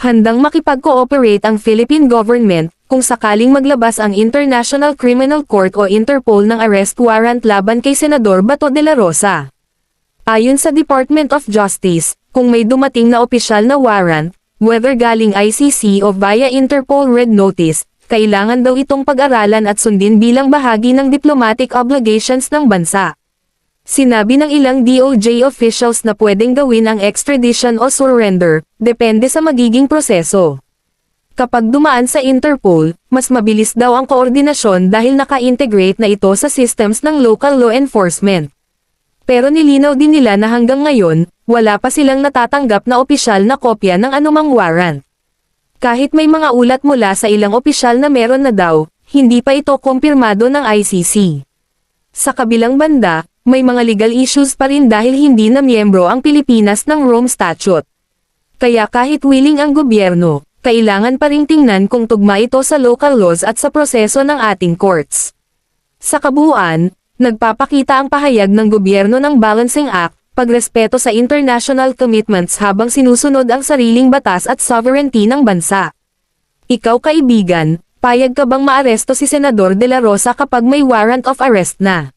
Handang makipag-cooperate ang Philippine government kung sakaling maglabas ang International Criminal Court o Interpol ng arrest warrant laban kay Senador Bato de la Rosa. Ayon sa Department of Justice, kung may dumating na opisyal na warrant, whether galing ICC o via Interpol Red Notice, kailangan daw itong pag-aralan at sundin bilang bahagi ng diplomatic obligations ng bansa. Sinabi ng ilang DOJ officials na pwedeng gawin ang extradition o surrender, depende sa magiging proseso. Kapag dumaan sa Interpol, mas mabilis daw ang koordinasyon dahil naka-integrate na ito sa systems ng local law enforcement. Pero nilinaw din nila na hanggang ngayon, wala pa silang natatanggap na opisyal na kopya ng anumang warrant. Kahit may mga ulat mula sa ilang opisyal na meron na daw, hindi pa ito kumpirmado ng ICC. Sa kabilang banda, may mga legal issues pa rin dahil hindi na miyembro ang Pilipinas ng Rome Statute. Kaya kahit willing ang gobyerno, kailangan pa ring tingnan kung tugma ito sa local laws at sa proseso ng ating courts. Sa kabuuan, nagpapakita ang pahayag ng gobyerno ng Balancing Act, pagrespeto sa international commitments habang sinusunod ang sariling batas at sovereignty ng bansa. Ikaw kaibigan, payag ka bang maaresto si Senador de la Rosa kapag may warrant of arrest na?